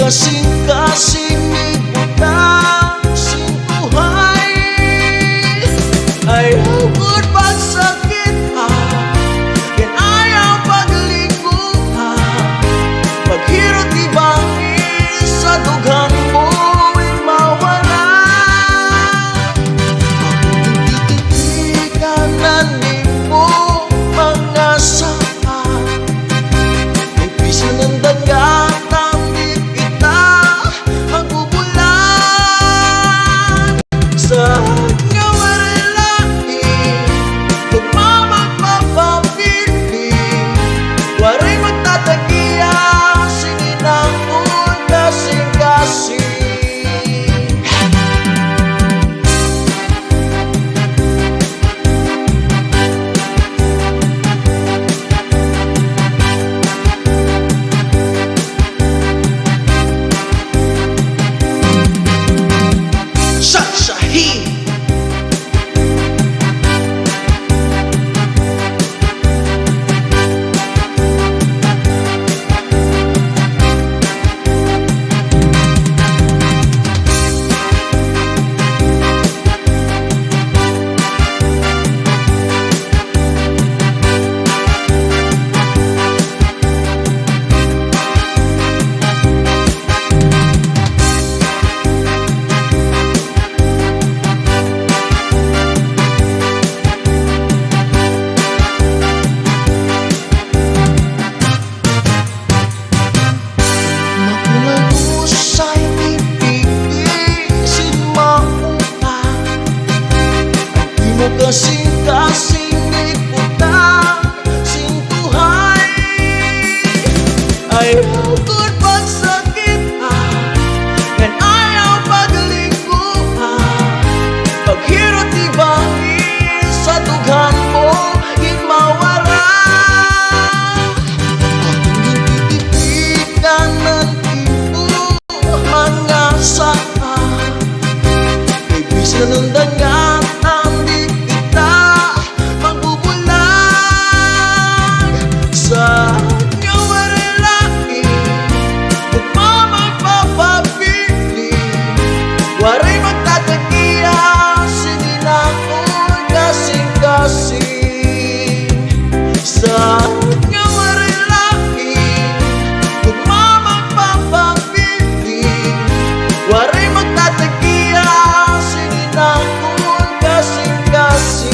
kasing-kasing ibutang sintuhay. Ayaw ko't pagsakit ha, yan ayaw paglingkuhan. Paghirot ibangin sa dughan mo ay mawala. Akong tititiganan mo mga sapa, may piso ng dagat. Kasing-kasing ibutang sintuhay. Ayaw ko't pagsakit ha, yan ayaw paglingkuhan. Paghirot ibangin sa dughan mo in mawala. Akong tititigan ng tipo mga sapa, may bisa ng dagat. Waray magtatagiya, sige na ko'y kasing-kasing. Sa nga waray laki, tugma magpapabili. Waray magtatagiya, sige na ko'y kasing-kasing.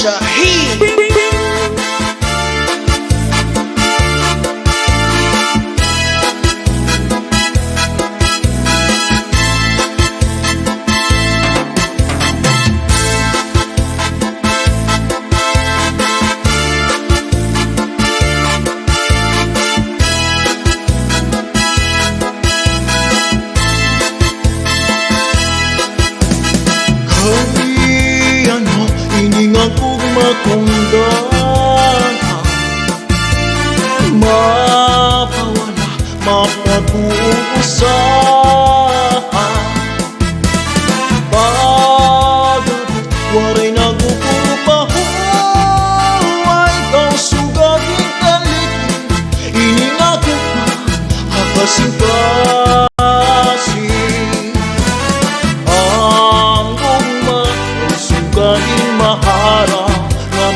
Shaheen. Makundan, mapawala, mapag-uusahan. Pagabot, waray nagpupurupahuay. Ikaw sugating kaligid, iningakot pa, hapasing-pasing. Ang guma, ang sugating maharap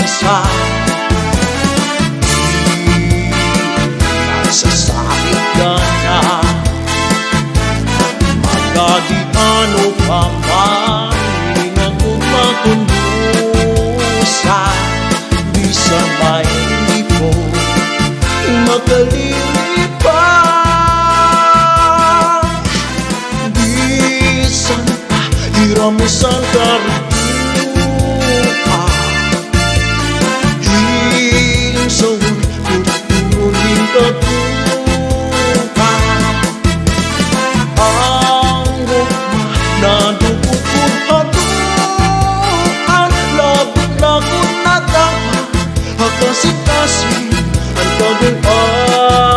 sa nagsasakit ka na, magkadiano pa man, hiningan kong makundusan. Di sabay hindi po makalilipan. Di sana pa hiramusan ka rin. Kasing-kasing ang pag-ibig.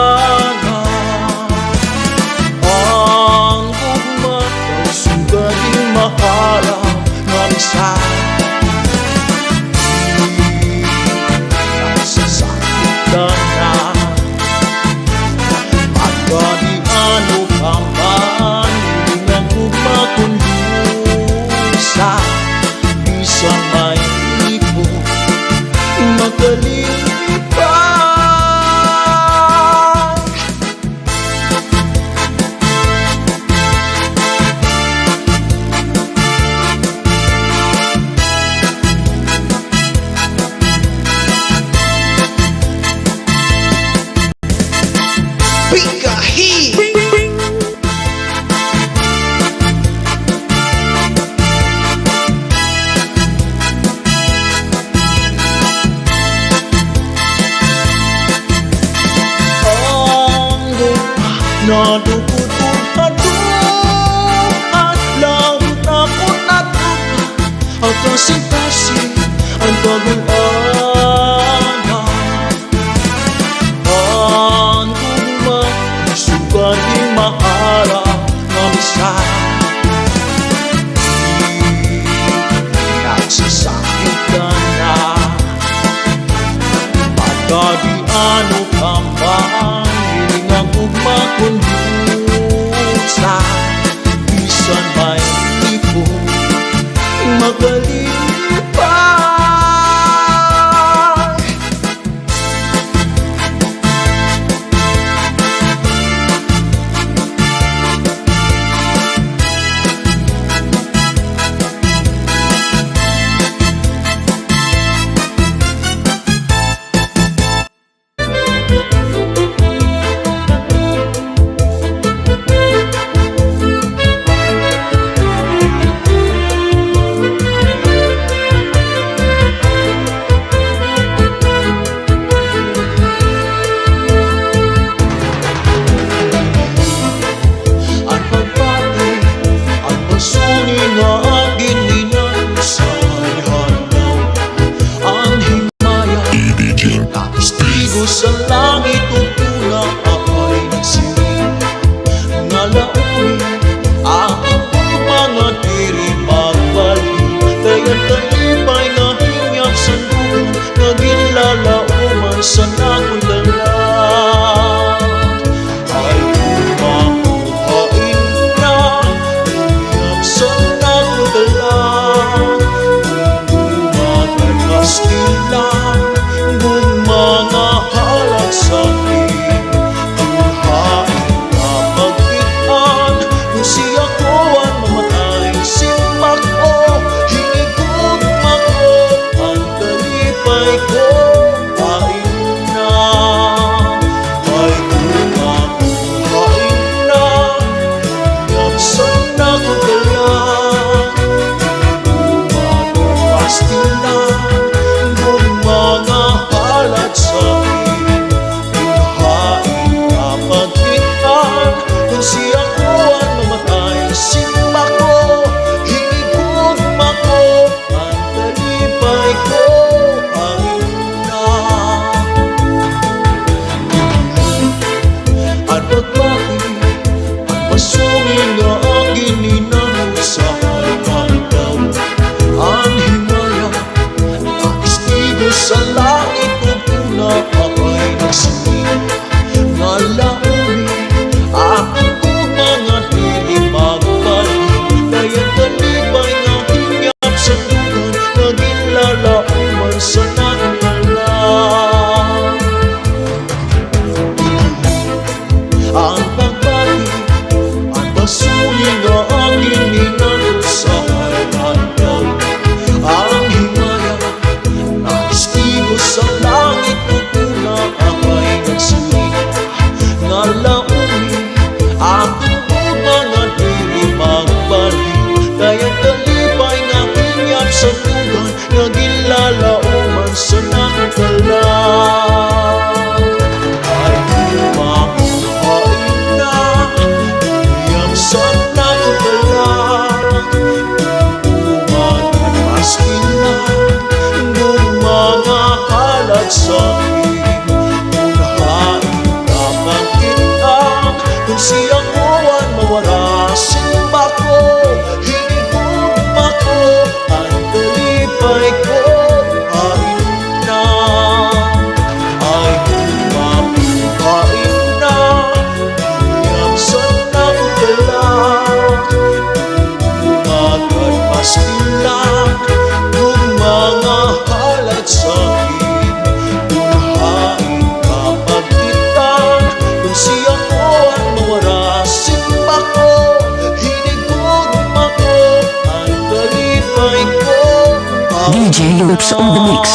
Nadukutun haduan laut nakot natutunan ang kasing-kasing ang pag-uana ang guma sugat di maharap ngamisan nagsasakit ka na pagkadiano kambang hilingang ugma kundusa bisan may ipo magalipay sa langit tugtuna ako'y nagsiling ngalaoy akong mga diri pagbalik kaya talipay nga hinyap sa dugan naging lalauman sa nako'y dalat ay kumakuhain na hinyap sa nako'y dalat kumagagkas ilang mga halat sa'kin Tulhain na magpitan Kung siya ko ang mamatay Simbak ko, hinigugma ko Ang kalipay ko Kain na Ay kumakuhain na Yapsan na ko kaya Kumagpastilan Kung mga halat sa'kin Tulhain na magpitan Kung siya ko ang mamatay Simba ko, hinigugma ko Ang talipay ko Kain na At pagbati At pasungin na ang gininanong sa halagang Ang himaya Naistigo sa langit tugtuna ako'y nagsiling ngalaoy akong mga dili magbalik kaya talipay nga hinyap sa dugan naging lalauman sa nagkalan ang pagbati at pasungin na ang gininanong sa halagang ang himaya Naistigo sa langit tugtuna ako'y nagsiling ngalaoy akong mga dili magbalik kaya talipay nga hinyap sa dugan naging lalauman sa nakakalan ay kumakuhain na hiyang sa nakakalan kumagpastilan mga halat sa'kin Tulhain na magkitan Kung siya ko ang mawala Simba ko, hinigugma ko Ang talipay ko Kain na Ay kumakuhain na Hiyang sa nagdalat Kumagpastilan Kung mga halat sa'kin Tulhain na magkitan Kung siya ko ang mawala Simba ko, hinigugma ko Ang talipay ko DJ Loops on the mix.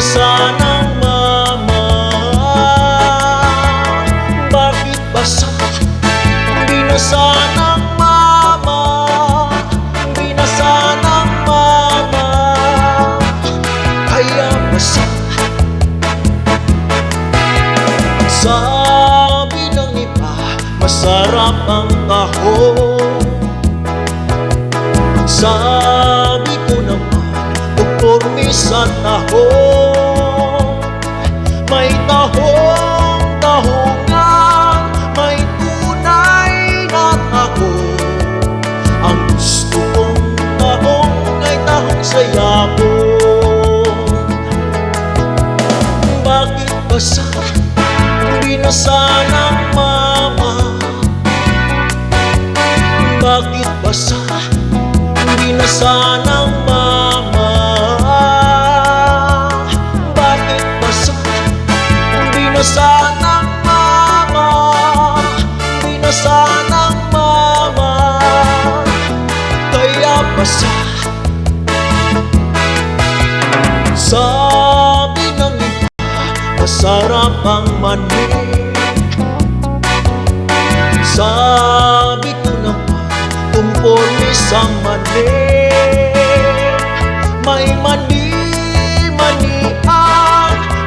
sanang mama? Bakit ba sa binasa ng mama? Binasa ng mama. Kaya ba sa sabi ng iba masarap ang tahong? Sabi ko naman conforme sa tahong. May tahong-tahongan, may tunay na tahong. Ang gusto kong tahong ay tahong sa yapon. Bakit ba sa binasa ng mama? Bakit ba sa binasa ng mama? Bakit ba sa binasa ng mama? Binasa ng mama. Kaya ba sa sabi ng iba masarap ang mani? Sabi ko naman conforme sa mani. May mani-manian,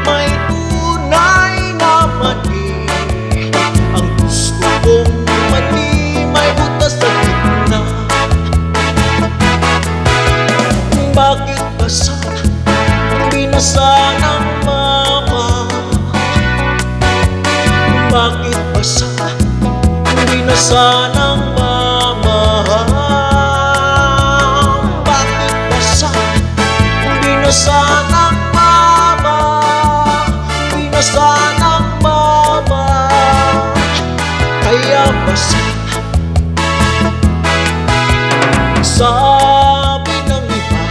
may tunay na mani. Ang gusto kong mani may butas sa gitna. Bakit ba sa binasa ng mama? Bakit ba sa binasa ng mama? Bakit ba sa binasa ng mama? Binasa ng mama. Kaya ba sa sabi ng iba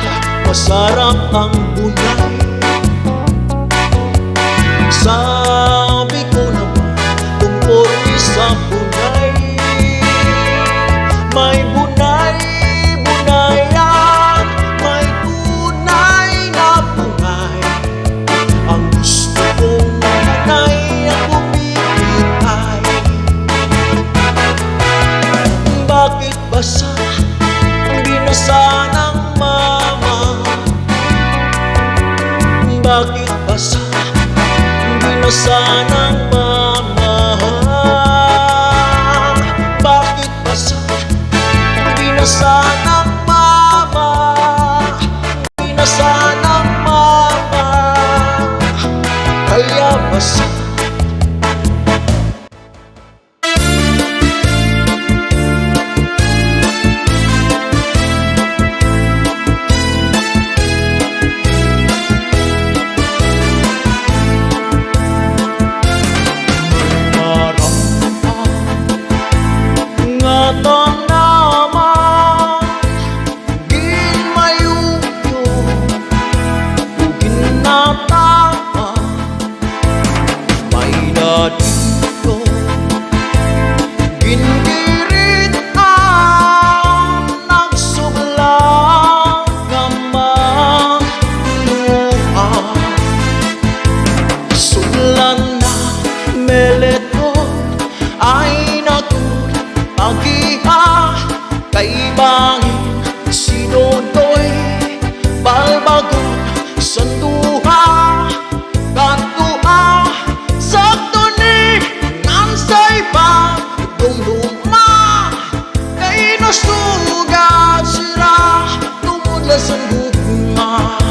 masarap ang bunay? Sabi ko naman conforme sa bunay. May bunay-bunayan, may tunay na bunay. Ang gusto kong bunay ang bumibigay. Bakit ba sa binasa ng mama? Bakit ba sa binasa ng mama? Bakit ba sa binasa ng mama? Binasa ng mama. Kaya ba sa kay bangin sinodoy balbagon sanduha kantua sakto ni ngansay pa dumduma kay nasuga sira tumudla sa gugma.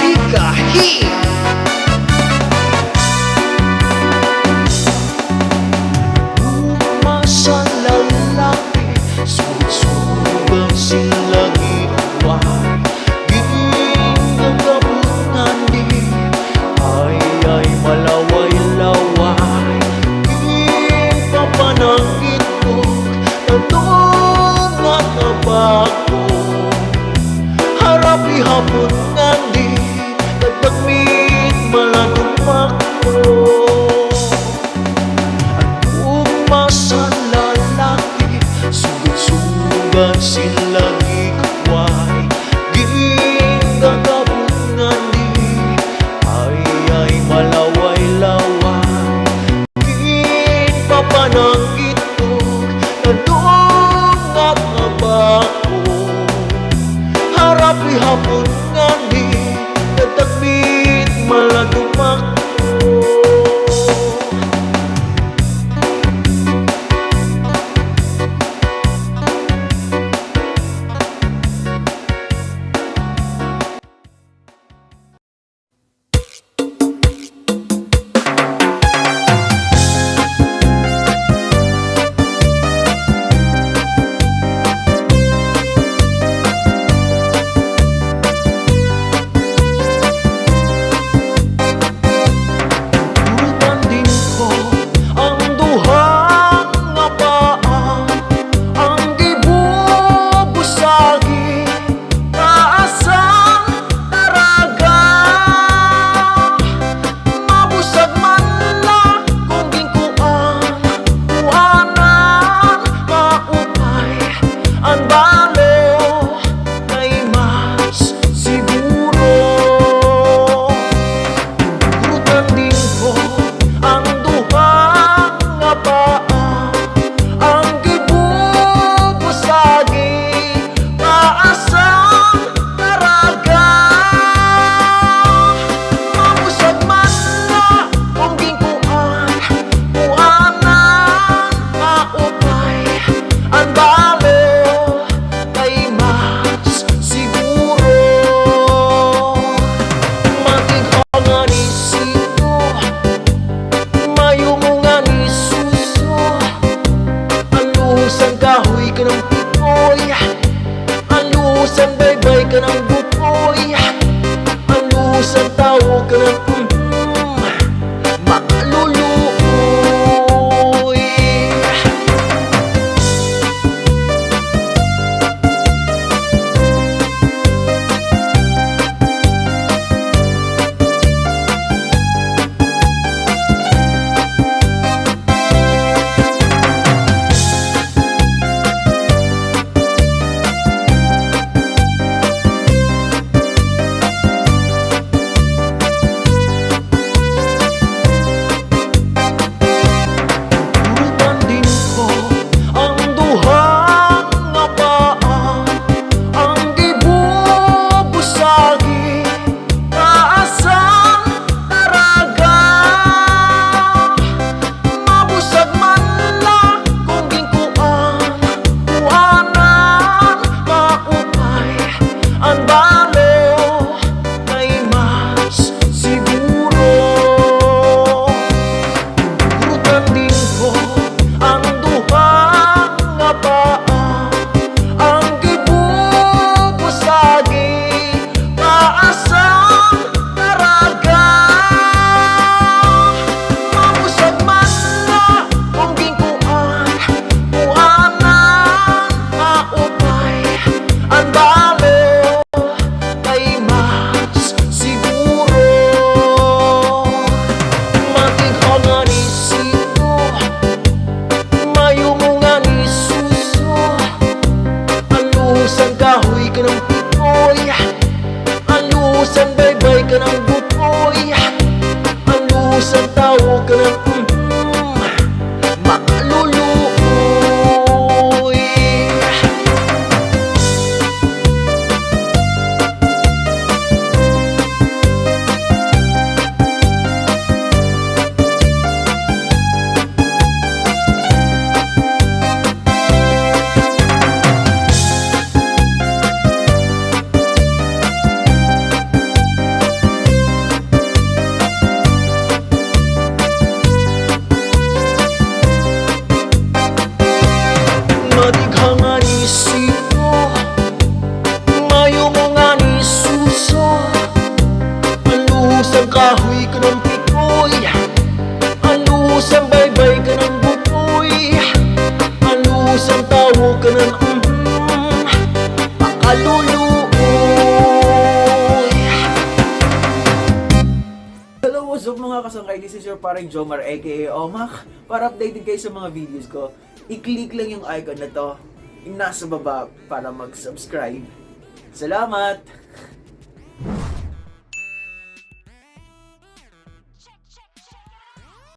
Ikahi Umasan lalaki Sugod-sugan silang iuway Ginagabutan di Ay malaway-laway Ipapanangit ko Tatong at abako Harapi hapon nga di Nagdagmit maladumak ko Umasan lalaki Sugod-sugan silang ikuway Ginagabunan di Ay malaway-laway Ginpapanangit ko Nadong at abako Harapi hapon nga di Nagdagmit maladumak ko isiko, mayo mo nga ni suso. Alusang kahoy ka ng pikoy, alusang baybay ka ng bukoy, alusang tawo ka ng pakaluluoy. Hello, what's up mga kasangkay? This is your parang Jomar aka Omak. Para updated kayo sa mga videos ko, i-click lang yung icon na to, yung nasa baba para mag-subscribe. Salamat!